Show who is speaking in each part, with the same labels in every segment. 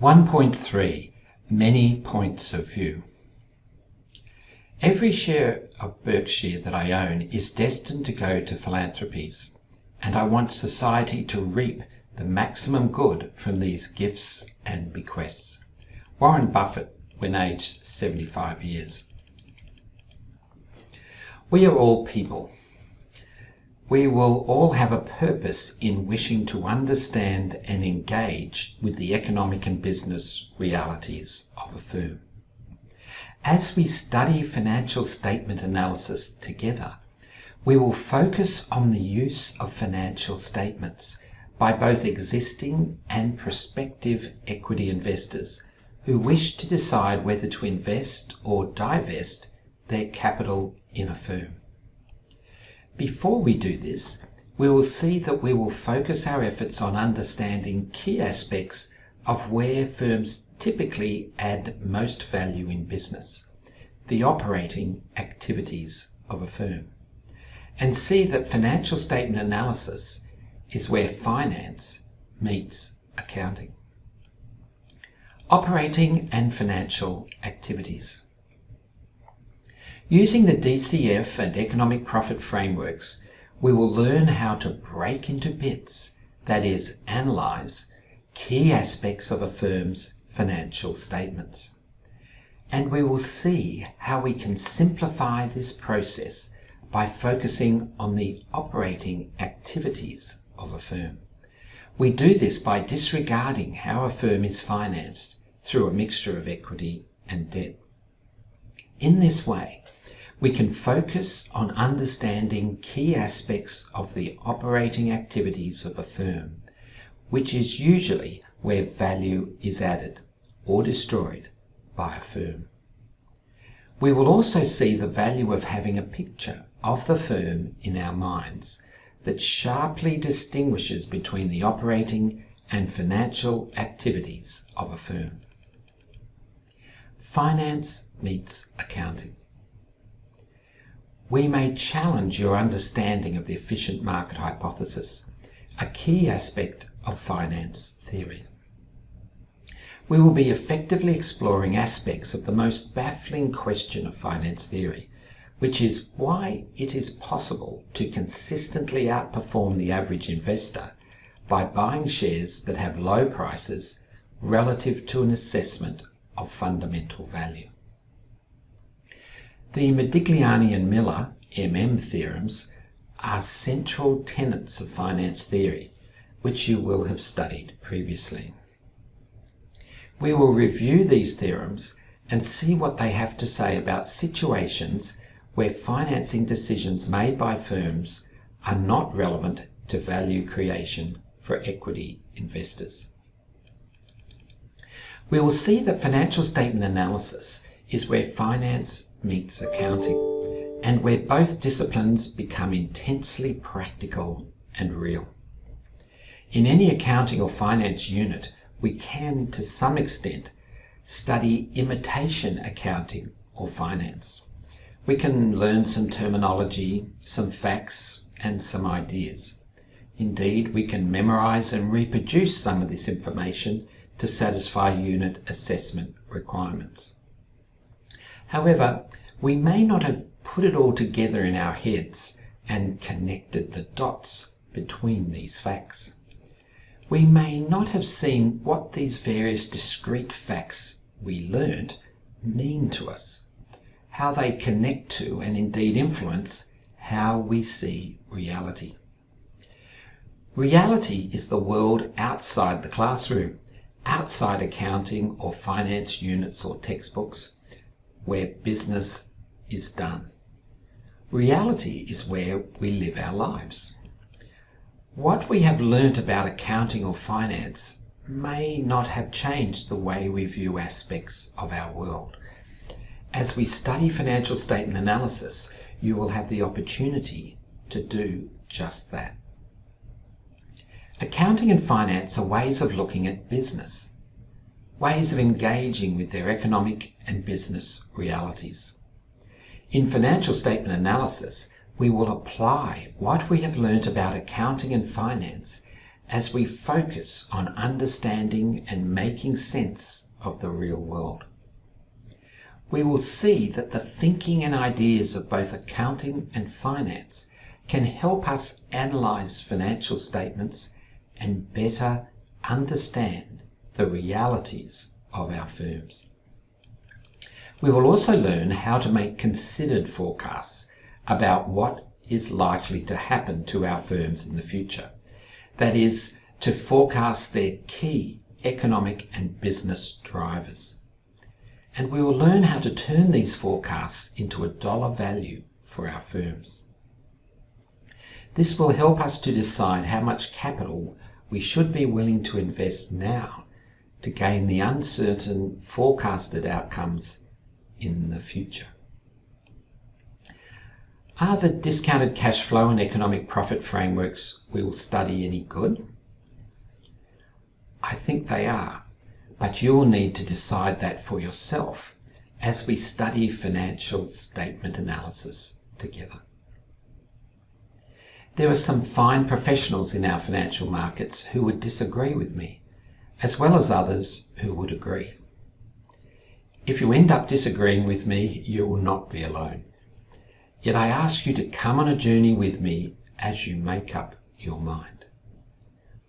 Speaker 1: 1.3 Many Points of View. Every share of Berkshire that I own is destined to go to philanthropies, and I want society to reap the maximum good from these gifts and bequests. Warren Buffett, when aged 75 years. We are all people. We will all have a purpose in wishing to understand and engage with the economic and business realities of a firm. As we study financial statement analysis together, we will focus on the use of financial statements by both existing and prospective equity investors who wish to decide whether to invest or divest their capital in a firm. Before we do this, we will see that we will focus our efforts on understanding key aspects of where firms typically add most value in business, the operating activities of a firm, and see that financial statement analysis is where finance meets accounting. Operating and financial activities. Using the DCF and economic profit frameworks, we will learn how to break into bits, that is, analyze key aspects of a firm's financial statements. And we will see how we can simplify this process by focusing on the operating activities of a firm. We do this by disregarding how a firm is financed through a mixture of equity and debt. In this way, we can focus on understanding key aspects of the operating activities of a firm, which is usually where value is added or destroyed by a firm. We will also see the value of having a picture of the firm in our minds that sharply distinguishes between the operating and financial activities of a firm. Finance meets accounting. We may challenge your understanding of the efficient market hypothesis, a key aspect of finance theory. We will be effectively exploring aspects of the most baffling question of finance theory, which is why it is possible to consistently outperform the average investor by buying shares that have low prices relative to an assessment of fundamental value. The Modigliani and Miller theorems are central tenets of finance theory, which you will have studied previously. We will review these theorems and see what they have to say about situations where financing decisions made by firms are not relevant to value creation for equity investors. We will see that financial statement analysis is where finance meets accounting, and where both disciplines become intensely practical and real. In any accounting or finance unit, we can, to some extent, study imitation accounting or finance. We can learn some terminology, some facts, and some ideas. Indeed, we can memorize and reproduce some of this information to satisfy unit assessment requirements. However, we may not have put it all together in our heads and connected the dots between these facts. We may not have seen what these various discrete facts we learned mean to us, how they connect to and indeed influence how we see reality. Reality is the world outside the classroom, outside accounting or finance units or textbooks, where business is done. Reality is where we live our lives. What we have learnt about accounting or finance may not have changed the way we view aspects of our world. As we study financial statement analysis, you will have the opportunity to do just that. Accounting and finance are ways of looking at business, ways of engaging with their economic and business realities. In financial statement analysis, we will apply what we have learnt about accounting and finance as we focus on understanding and making sense of the real world. We will see that the thinking and ideas of both accounting and finance can help us analyze financial statements and better understand the realities of our firms. We will also learn how to make considered forecasts about what is likely to happen to our firms in the future. That is, to forecast their key economic and business drivers. And we will learn how to turn these forecasts into a dollar value for our firms. This will help us to decide how much capital we should be willing to invest now to gain the uncertain forecasted outcomes in the future. Are the discounted cash flow and economic profit frameworks we will study any good? I think they are, but you will need to decide that for yourself as we study financial statement analysis together. There are some fine professionals in our financial markets who would disagree with me, as well as others who would agree. If you end up disagreeing with me, you will not be alone. Yet I ask you to come on a journey with me as you make up your mind.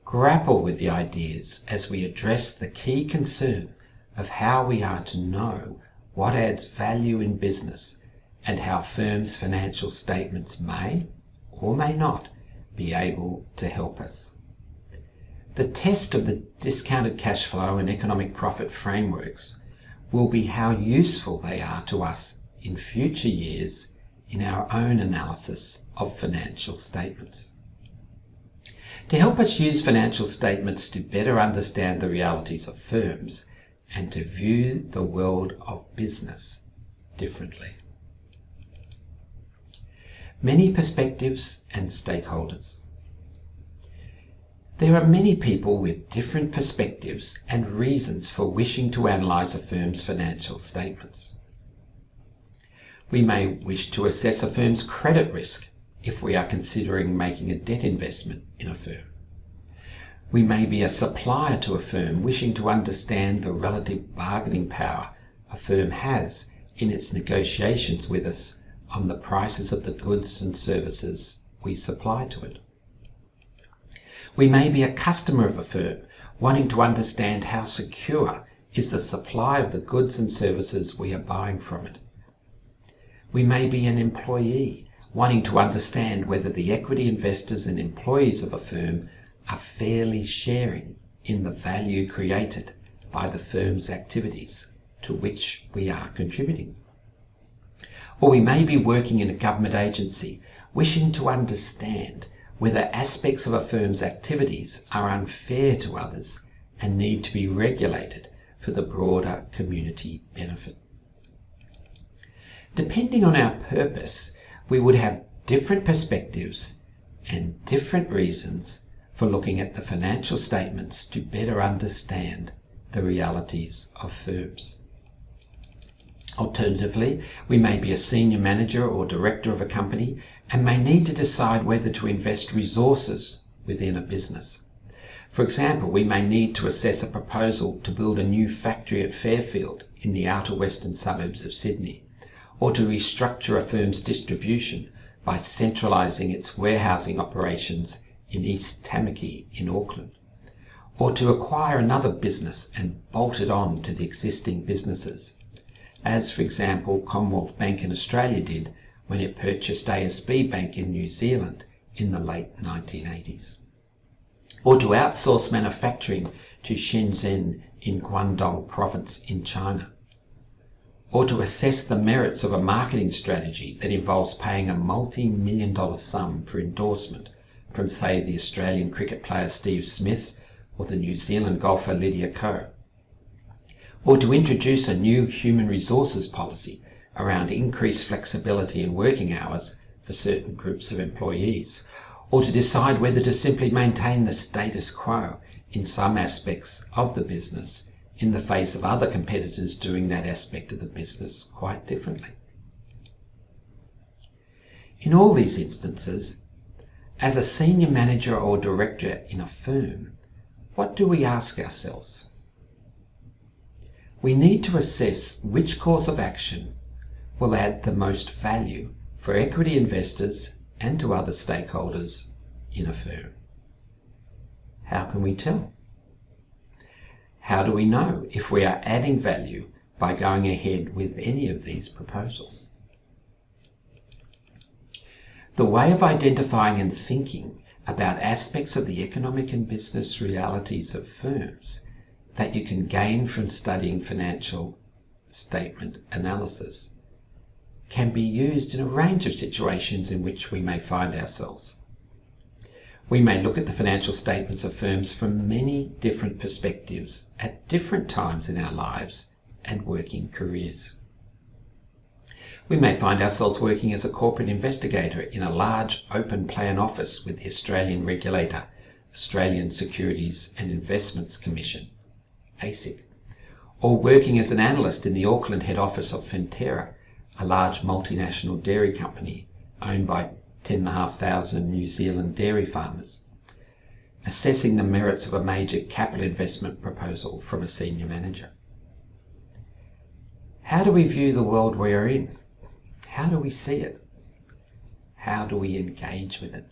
Speaker 1: Grapple with the ideas as we address the key concern of how we are to know what adds value in business and how firms' financial statements may or may not be able to help us. The test of the discounted cash flow and economic profit frameworks will be how useful they are to us in future years in our own analysis of financial statements. To help us use financial statements to better understand the realities of firms and to view the world of business differently. Many perspectives and stakeholders. There are many people with different perspectives and reasons for wishing to analyse a firm's financial statements. We may wish to assess a firm's credit risk if we are considering making a debt investment in a firm. We may be a supplier to a firm wishing to understand the relative bargaining power a firm has in its negotiations with us on the prices of the goods and services we supply to it. We may be a customer of a firm wanting to understand how secure is the supply of the goods and services we are buying from it. We may be an employee wanting to understand whether the equity investors and employees of a firm are fairly sharing in the value created by the firm's activities to which we are contributing. Or we may be working in a government agency wishing to understand whether aspects of a firm's activities are unfair to others and need to be regulated for the broader community benefit. Depending on our purpose, we would have different perspectives and different reasons for looking at the financial statements to better understand the realities of firms. Alternatively, we may be a senior manager or director of a company and may need to decide whether to invest resources within a business. For example, we may need to assess a proposal to build a new factory at Fairfield in the outer western suburbs of Sydney, or to restructure a firm's distribution by centralising its warehousing operations in East Tamaki in Auckland, or to acquire another business and bolt it on to the existing businesses, as for example Commonwealth Bank in Australia did when it purchased ASB Bank in New Zealand in the late 1980s, or to outsource manufacturing to Shenzhen in Guangdong province in China, or to assess the merits of a marketing strategy that involves paying a multi-million-dollar sum for endorsement from, say, the Australian cricket player Steve Smith or the New Zealand golfer Lydia Ko, or to introduce a new human resources policy around increased flexibility in working hours for certain groups of employees, or to decide whether to simply maintain the status quo in some aspects of the business in the face of other competitors doing that aspect of the business quite differently. In all these instances, As a senior manager or director in a firm, what do we ask ourselves? We need to assess which course of action will add the most value for equity investors and to other stakeholders in a firm. How can we tell? How do we know if we are adding value by going ahead with any of these proposals? The way of identifying and thinking about aspects of the economic and business realities of firms that you can gain from studying financial statement analysis can be used in a range of situations in which we may find ourselves. We may look at the financial statements of firms from many different perspectives at different times in our lives and working careers. We may find ourselves working as a corporate investigator in a large open plan office with the Australian regulator, Australian Securities and Investments Commission, ASIC, or working as an analyst in the Auckland head office of Fonterra, a large multinational dairy company owned by 10,500 New Zealand dairy farmers, assessing the merits of a major capital investment proposal from a senior manager. How do we view the world we are in? How do we see it? How do we engage with it?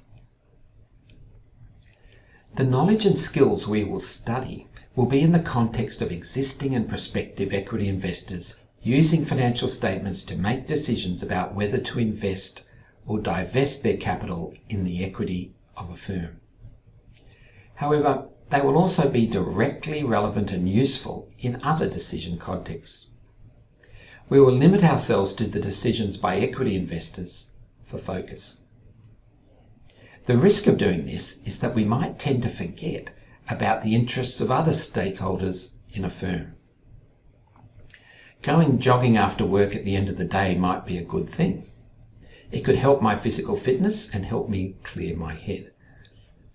Speaker 1: The knowledge and skills we will study will be in the context of existing and prospective equity investors using financial statements to make decisions about whether to invest or divest their capital in the equity of a firm. However, they will also be directly relevant and useful in other decision contexts. We will limit ourselves to the decisions by equity investors for focus. The risk of doing this is that we might tend to forget about the interests of other stakeholders in a firm. Going jogging after work at the end of the day might be a good thing. It could help my physical fitness and help me clear my head.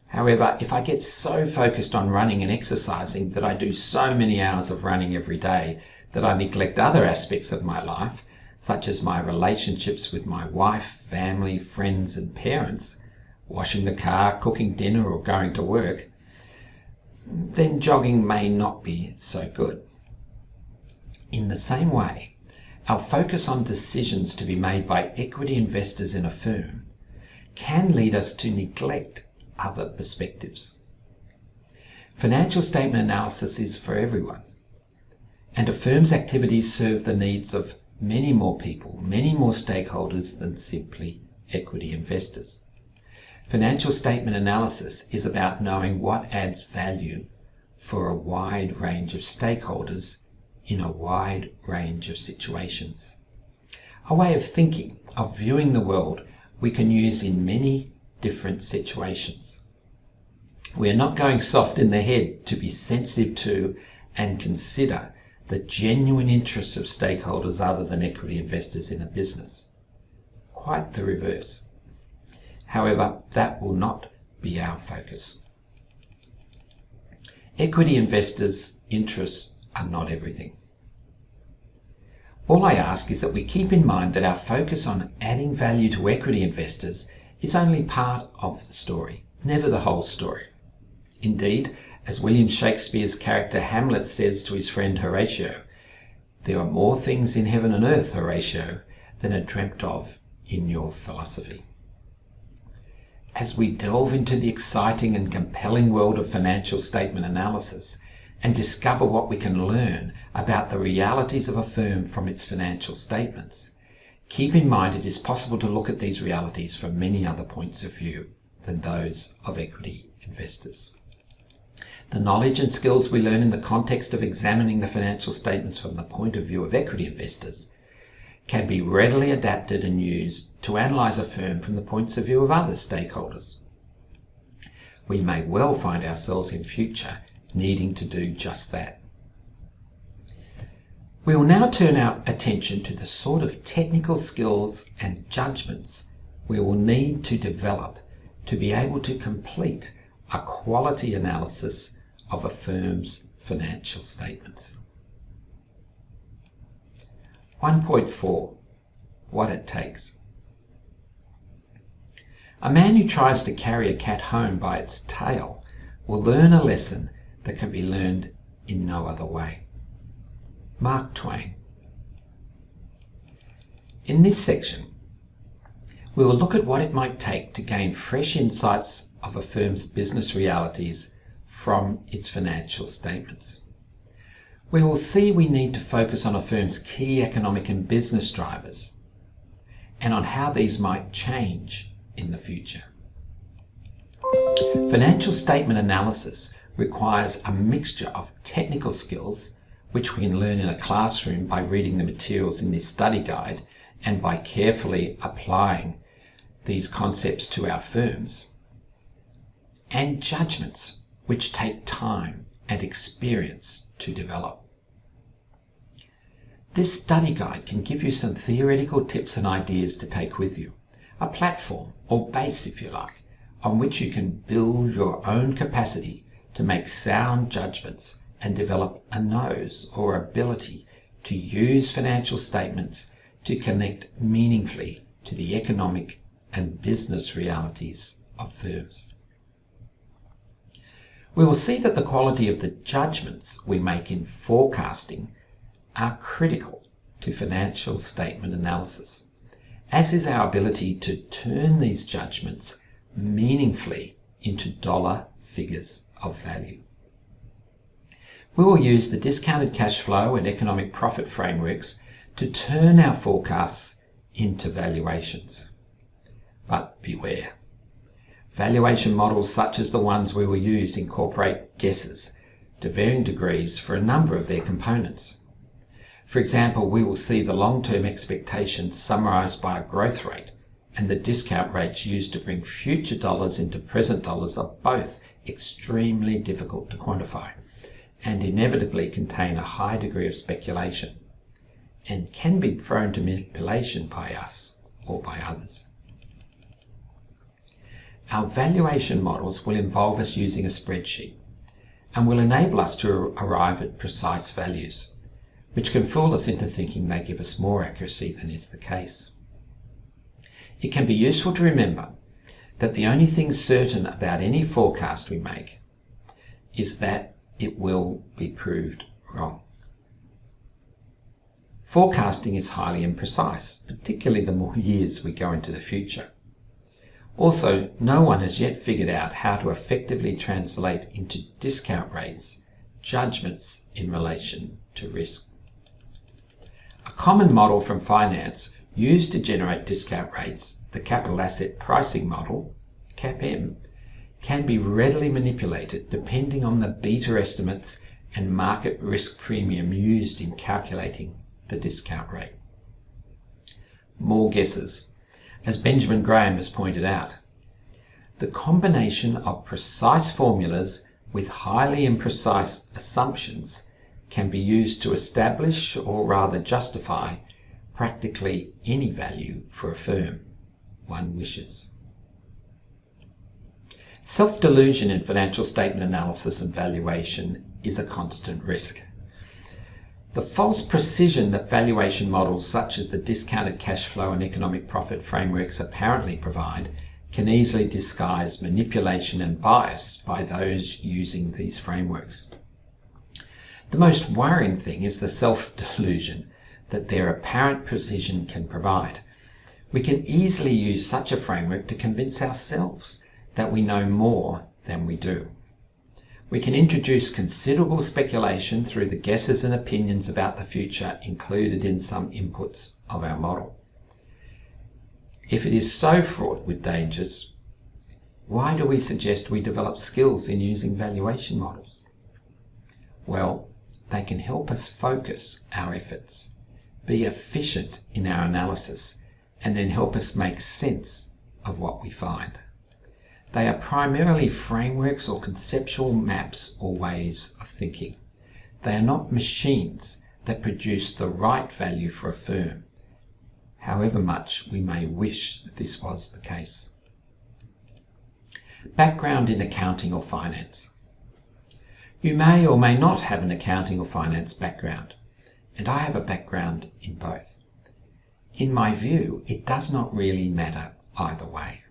Speaker 1: However, if I get so focused on running and exercising that I do so many hours of running every day that I neglect other aspects of my life, such as my relationships with my wife, family, friends and parents, washing the car, cooking dinner or going to work, then jogging may not be so good. In the same way, our focus on decisions to be made by equity investors in a firm can lead us to neglect other perspectives. Financial statement analysis is for everyone, and a firm's activities serve the needs of many more people, many more stakeholders than simply equity investors. Financial statement analysis is about knowing what adds value for a wide range of stakeholders in a wide range of situations. A way of thinking, of viewing the world, we can use in many different situations. We are not going soft in the head to be sensitive to and consider the genuine interests of stakeholders other than equity investors in a business. Quite the reverse. However, that will not be our focus. Equity investors' interests are not everything. All I ask is that we keep in mind that our focus on adding value to equity investors is only part of the story, never the whole story. Indeed, as William Shakespeare's character Hamlet says to his friend Horatio, "There are more things in heaven and earth, Horatio, than are dreamt of in your philosophy." As we delve into the exciting and compelling world of financial statement analysis and discover what we can learn about the realities of a firm from its financial statements, keep in mind it is possible to look at these realities from many other points of view than those of equity investors. The knowledge and skills we learn in the context of examining the financial statements from the point of view of equity investors can be readily adapted and used to analyse a firm from the points of view of other stakeholders. We may well find ourselves in future needing to do just that. We will now turn our attention to the sort of technical skills and judgments we will need to develop to be able to complete a quality analysis of a firm's financial statements. 1.4. What it takes. A man who tries to carry a cat home by its tail will learn a lesson that can be learned in no other way. Mark Twain. In this section, we will look at what it might take to gain fresh insights of a firm's business realities from its financial statements. We will see we need to focus on a firm's key economic and business drivers and on how these might change in the future. Financial statement analysis requires a mixture of technical skills, which we can learn in a classroom by reading the materials in this study guide and by carefully applying these concepts to our firms, and judgments, which take time and experience to develop. This study guide can give you some theoretical tips and ideas to take with you, a platform, or base if you like, on which you can build your own capacity to make sound judgments and develop a nose or ability to use financial statements to connect meaningfully to the economic and business realities of firms. We will see that the quality of the judgments we make in forecasting are critical to financial statement analysis, as is our ability to turn these judgments meaningfully into dollar figures of value. We will use the discounted cash flow and economic profit frameworks to turn our forecasts into valuations. But beware. Valuation models such as the ones we will use incorporate guesses to varying degrees for a number of their components. For example, we will see the long-term expectations summarised by a growth rate, and the discount rates used to bring future dollars into present dollars are both extremely difficult to quantify and inevitably contain a high degree of speculation and can be prone to manipulation by us or by others. Our valuation models will involve us using a spreadsheet and will enable us to arrive at precise values, which can fool us into thinking they give us more accuracy than is the case. It can be useful to remember that the only thing certain about any forecast we make is that it will be proved wrong. Forecasting is highly imprecise, particularly the more years we go into the future. Also, no one has yet figured out how to effectively translate into discount rates judgments in relation to risk. A common model from finance used to generate discount rates, the capital asset pricing model, CAPM, can be readily manipulated depending on the beta estimates and market risk premium used in calculating the discount rate. More guesses. As Benjamin Graham has pointed out, the combination of precise formulas with highly imprecise assumptions can be used to establish, or rather justify, practically any value for a firm one wishes. Self-delusion in financial statement analysis and valuation is a constant risk. The false precision that valuation models such as the discounted cash flow and economic profit frameworks apparently provide can easily disguise manipulation and bias by those using these frameworks. The most worrying thing is the self-delusion that their apparent precision can provide. We can easily use such a framework to convince ourselves that we know more than we do. We can introduce considerable speculation through the guesses and opinions about the future included in some inputs of our model. If it is so fraught with dangers, why do we suggest we develop skills in using valuation models? Well, they can help us focus our efforts, be efficient in our analysis, and then help us make sense of what we find. They are primarily frameworks or conceptual maps or ways of thinking. They are not machines that produce the right value for a firm, however much we may wish that this was the case. Background in accounting or finance. You may or may not have an accounting or finance background, and I have a background in both. In my view, it does not really matter either way.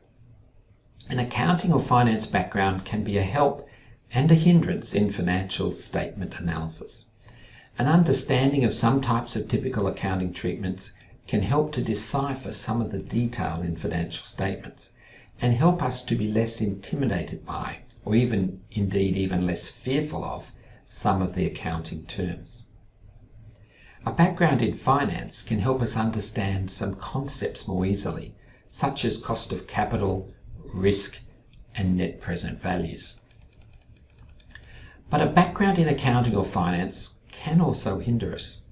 Speaker 1: An accounting or finance background can be a help and a hindrance in financial statement analysis. An understanding of some types of typical accounting treatments can help to decipher some of the detail in financial statements and help us to be less intimidated by, or even less fearful of, some of the accounting terms. A background in finance can help us understand some concepts more easily, such as cost of capital, risk, and net present values. But a background in accounting or finance can also hinder us.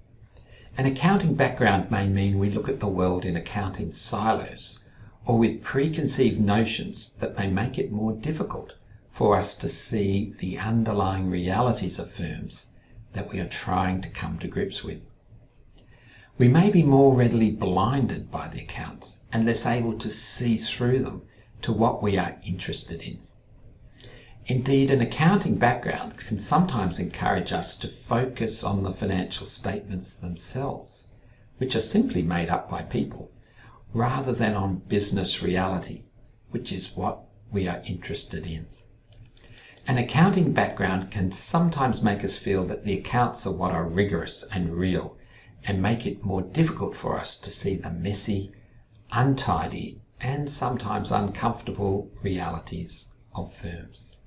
Speaker 1: An accounting background may mean we look at the world in accounting silos, or with preconceived notions that may make it more difficult for us to see the underlying realities of firms that we are trying to come to grips with. We may be more readily blinded by the accounts and less able to see through them to what we are interested in. Indeed, an accounting background can sometimes encourage us to focus on the financial statements themselves, which are simply made up by people, rather than on business reality, which is what we are interested in. An accounting background can sometimes make us feel that the accounts are what are rigorous and real, and make it more difficult for us to see the messy, untidy, and sometimes uncomfortable realities of firms.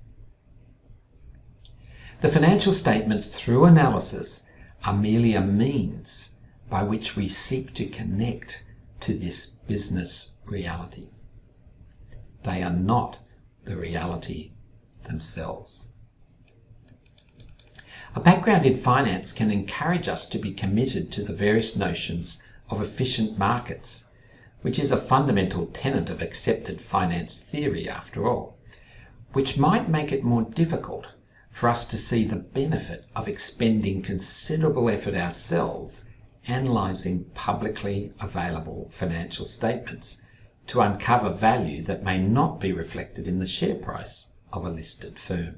Speaker 1: The financial statements, through analysis, are merely a means by which we seek to connect to this business reality. They are not the reality themselves. A background in finance can encourage us to be committed to the various notions of efficient markets, which is a fundamental tenet of accepted finance theory after all, which might make it more difficult for us to see the benefit of expending considerable effort ourselves analysing publicly available financial statements to uncover value that may not be reflected in the share price of a listed firm.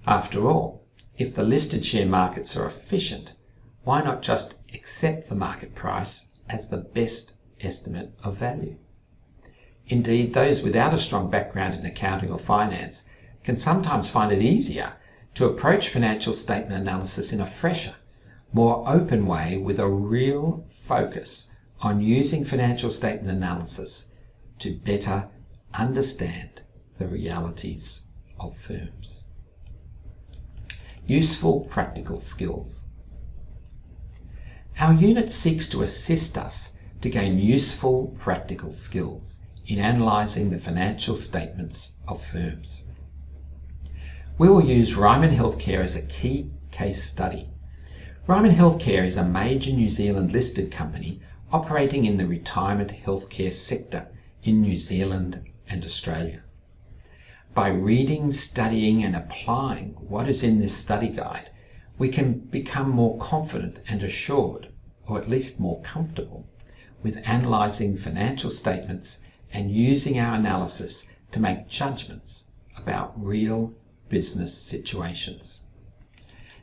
Speaker 1: After all, if the listed share markets are efficient, why not just accept the market price as the best estimate of value? Indeed, those without a strong background in accounting or finance can sometimes find it easier to approach financial statement analysis in a fresher, more open way with a real focus on using financial statement analysis to better understand the realities of firms. Useful practical skills. Our unit seeks to assist us to gain useful practical skills in analysing the financial statements of firms. We will use Ryman Healthcare as a key case study. Ryman Healthcare is a major New Zealand listed company operating in the retirement healthcare sector in New Zealand and Australia. By reading, studying and applying what is in this study guide, we can become more confident and assured, or at least more comfortable, with analysing financial statements and using our analysis to make judgments about real business situations.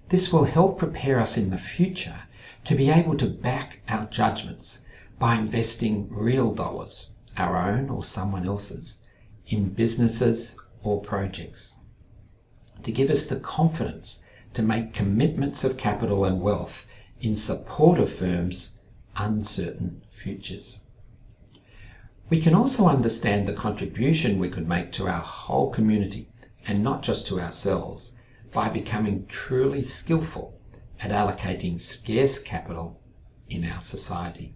Speaker 1: This will help prepare us in the future to be able to back our judgments by investing real dollars, our own or someone else's, in businesses or projects, to give us the confidence to make commitments of capital and wealth in support of firms' uncertain futures. We can also understand the contribution we could make to our whole community and not just to ourselves by becoming truly skillful at allocating scarce capital in our society.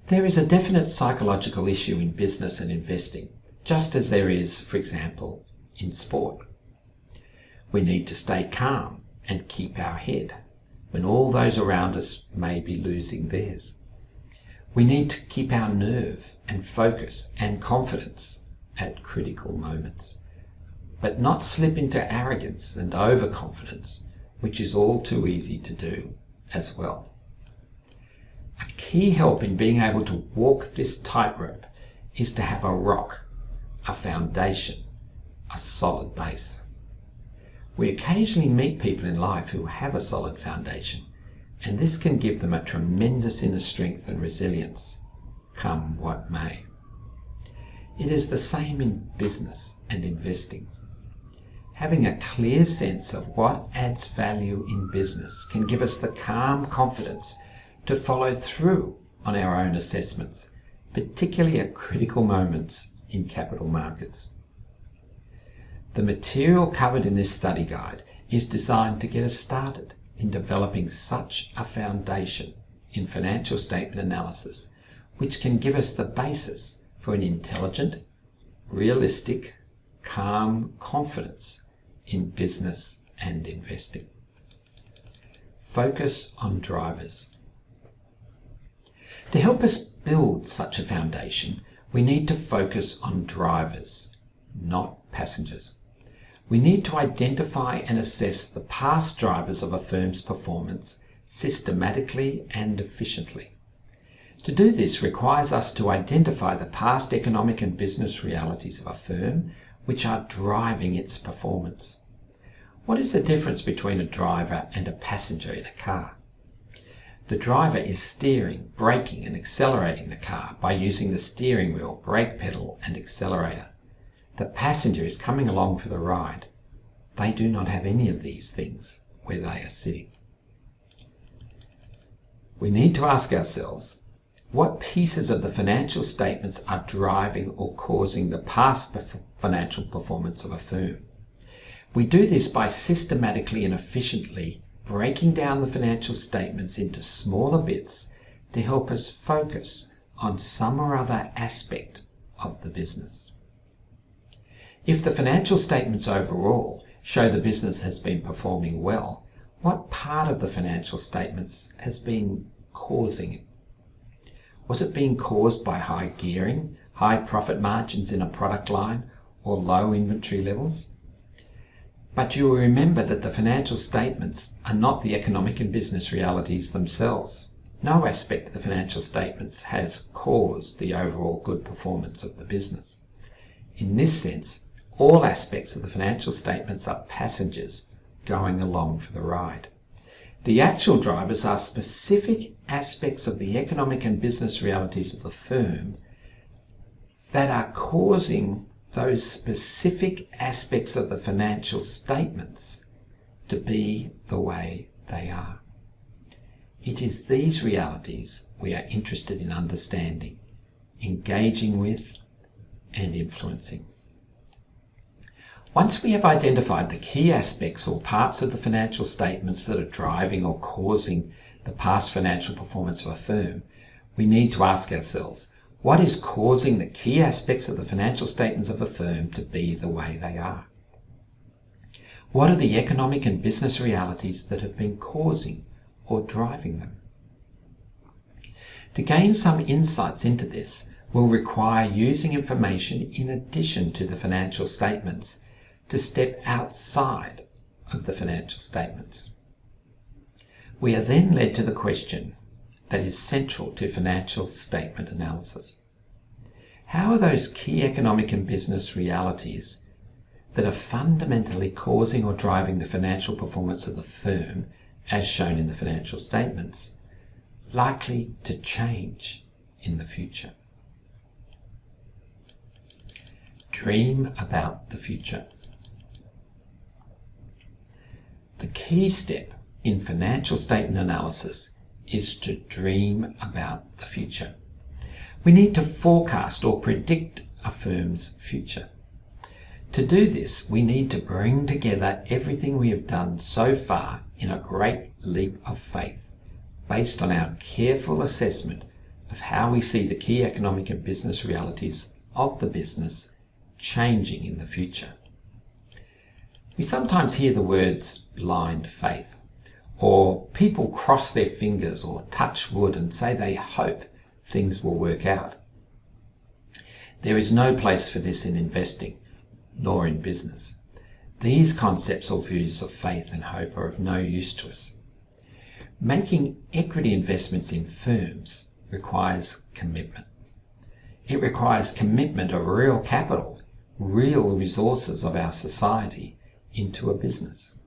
Speaker 1: There is a definite psychological issue in business and investing, just as there is, for example, in sport. We need to stay calm and keep our head when all those around us may be losing theirs. We need to keep our nerve and focus and confidence at critical moments, but not slip into arrogance and overconfidence, which is all too easy to do as well. A key help in being able to walk this tightrope is to have a rock, a foundation, a solid base. We occasionally meet people in life who have a solid foundation, and this can give them a tremendous inner strength and resilience, come what may. It is the same in business and investing. Having a clear sense of what adds value in business can give us the calm confidence to follow through on our own assessments, particularly at critical moments in capital markets. The material covered in this study guide is designed to get us started in developing such a foundation in financial statement analysis, which can give us the basis for an intelligent, realistic, calm confidence in business and investing. Focus on drivers. To help us build such a foundation, we need to focus on drivers, not passengers. We need to identify and assess the past drivers of a firm's performance systematically and efficiently. To do this requires us to identify the past economic and business realities of a firm which are driving its performance. What is the difference between a driver and a passenger in a car? The driver is steering, braking and accelerating the car by using the steering wheel, brake pedal and accelerator. The passenger is coming along for the ride. They do not have any of these things where they are sitting. We need to ask ourselves, what pieces of the financial statements are driving or causing the past financial performance of a firm? We do this by systematically and efficiently breaking down the financial statements into smaller bits to help us focus on some or other aspect of the business. If the financial statements overall show the business has been performing well, what part of the financial statements has been causing it? Was it being caused by high gearing, high profit margins in a product line, or low inventory levels? But you will remember that the financial statements are not the economic and business realities themselves. No aspect of the financial statements has caused the overall good performance of the business. In this sense, all aspects of the financial statements are passengers going along for the ride. The actual drivers are specific aspects of the economic and business realities of the firm that are causing those specific aspects of the financial statements to be the way they are. It is these realities we are interested in understanding, engaging with, and influencing. Once we have identified the key aspects or parts of the financial statements that are driving or causing the past financial performance of a firm, we need to ask ourselves, what is causing the key aspects of the financial statements of a firm to be the way they are? What are the economic and business realities that have been causing or driving them? To gain some insights into this will require using information in addition to the financial statements to step outside of the financial statements. We are then led to the question that is central to financial statement analysis. How are those key economic and business realities that are fundamentally causing or driving the financial performance of the firm, as shown in the financial statements, likely to change in the future? Dream about the future. The key step in financial statement analysis is to dream about the future. We need to forecast or predict a firm's future. To do this, we need to bring together everything we have done so far in a great leap of faith, based on our careful assessment of how we see the key economic and business realities of the business changing in the future. We sometimes hear the words blind faith, or people cross their fingers or touch wood and say they hope things will work out. There is no place for this in investing, nor in business. These concepts or views of faith and hope are of no use to us. Making equity investments in firms requires commitment. It requires commitment of real capital, real resources of our society into a business.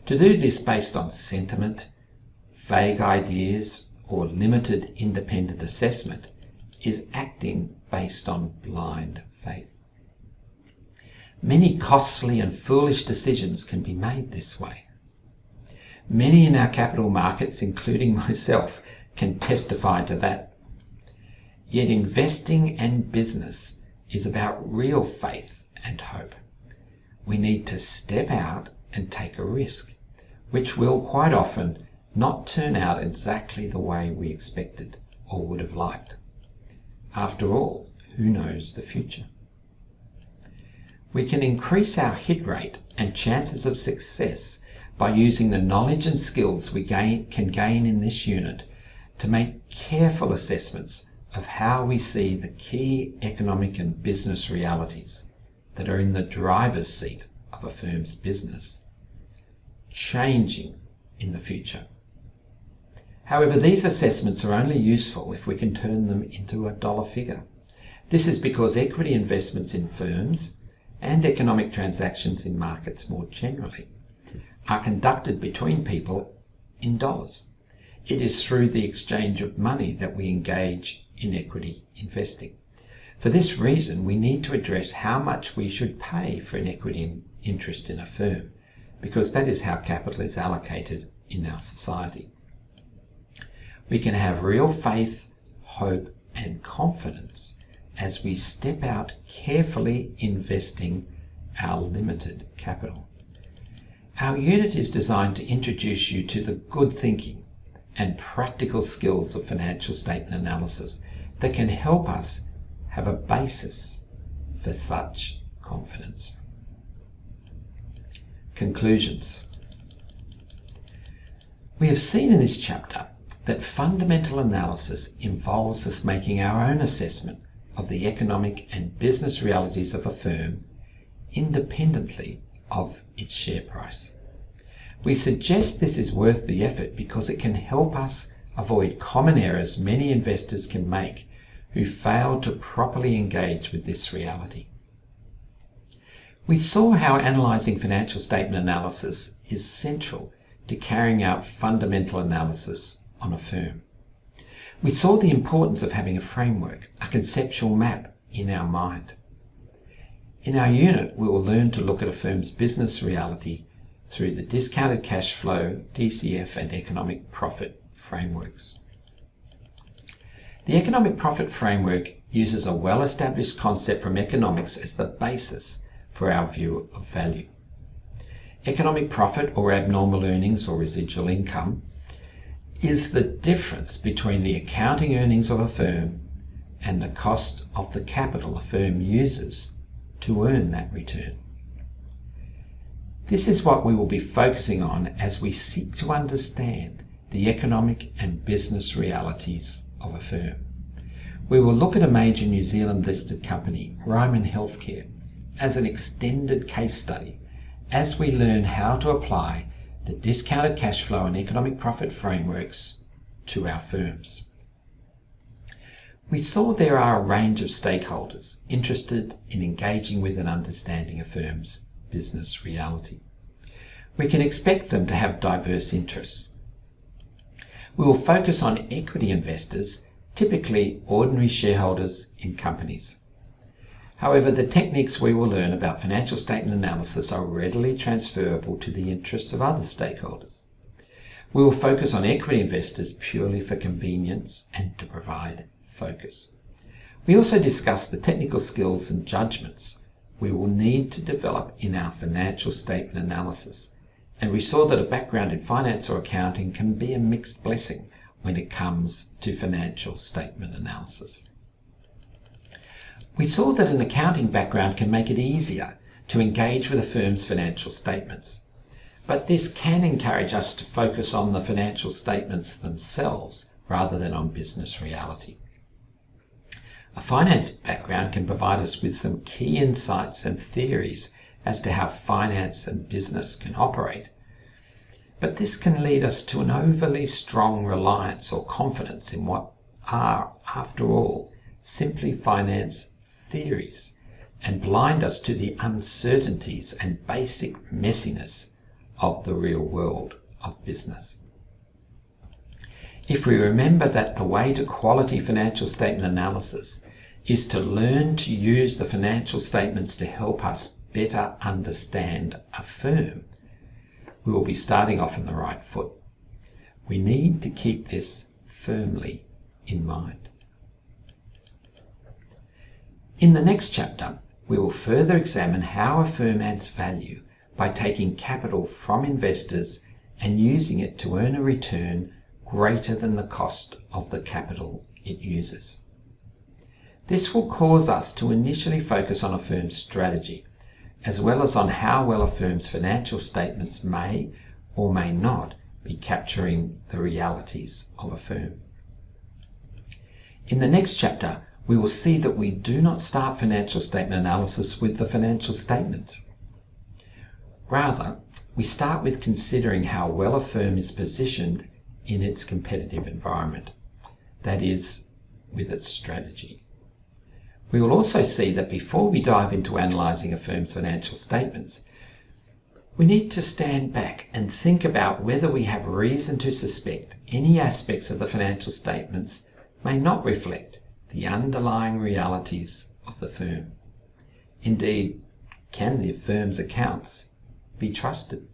Speaker 1: To do this based on sentiment, vague ideas, or limited independent assessment is acting based on blind faith. Many costly and foolish decisions can be made this way. Many in our capital markets, including myself, can testify to that. Yet investing and business is about real faith and hope. We need to step out and take a risk, which will quite often not turn out exactly the way we expected or would have liked. After all, who knows the future? We can increase our hit rate and chances of success by using the knowledge and skills we can gain in this unit to make careful assessments of how we see the key economic and business realities that are in the driver's seat of a firm's business, changing in the future. However, these assessments are only useful if we can turn them into a dollar figure. This is because equity investments in firms and economic transactions in markets more generally are conducted between people in dollars. It is through the exchange of money that we engage in equity investing. For this reason, we need to address how much we should pay for an equity interest in a firm, because that is how capital is allocated in our society. We can have real faith, hope, and confidence as we step out carefully investing our limited capital. Our unit is designed to introduce you to the good thinking and practical skills of financial statement analysis that can help us have a basis for such confidence. Conclusions. We have seen in this chapter that fundamental analysis involves us making our own assessment of the economic and business realities of a firm independently of its share price. We suggest this is worth the effort because it can help us avoid common errors many investors can make who fail to properly engage with this reality. We saw how analysing financial statement analysis is central to carrying out fundamental analysis on a firm. We saw the importance of having a framework, a conceptual map in our mind. In our unit, we will learn to look at a firm's business reality through the discounted cash flow, DCF, and economic profit frameworks. The economic profit framework uses a well-established concept from economics as the basis for our view of value. Economic profit, or abnormal earnings or residual income, is the difference between the accounting earnings of a firm and the cost of the capital a firm uses to earn that return. This is what we will be focusing on as we seek to understand the economic and business realities of a firm. We will look at a major New Zealand listed company, Ryman Healthcare, as an extended case study as we learn how to apply the discounted cash flow and economic profit frameworks to our firms. We saw there are a range of stakeholders interested in engaging with and understanding a firm's business reality. We can expect them to have diverse interests. We will focus on equity investors, typically ordinary shareholders in companies. However, the techniques we will learn about financial statement analysis are readily transferable to the interests of other stakeholders. We will focus on equity investors purely for convenience and to provide focus. We also discuss the technical skills and judgments we will need to develop in our financial statement analysis, and we saw that a background in finance or accounting can be a mixed blessing when it comes to financial statement analysis. We saw that an accounting background can make it easier to engage with a firm's financial statements, but this can encourage us to focus on the financial statements themselves rather than on business reality. A finance background can provide us with some key insights and theories as to how finance and business can operate, but this can lead us to an overly strong reliance or confidence in what are, after all, simply finance theories, and blind us to the uncertainties and basic messiness of the real world of business. If we remember that the way to quality financial statement analysis is to learn to use the financial statements to help us better understand a firm. We will be starting off on the right foot. We need to keep this firmly in mind. In the next chapter, we will further examine how a firm adds value by taking capital from investors and using it to earn a return greater than the cost of the capital it uses. This will cause us to initially focus on a firm's strategy, as well as on how well a firm's financial statements may or may not be capturing the realities of a firm. In the next chapter, we will see that we do not start financial statement analysis with the financial statements. Rather, we start with considering how well a firm is positioned in its competitive environment, that is, with its strategy. We will also see that before we dive into analysing a firm's financial statements, we need to stand back and think about whether we have reason to suspect any aspects of the financial statements may not reflect the underlying realities of the firm. Indeed, can the firm's accounts be trusted?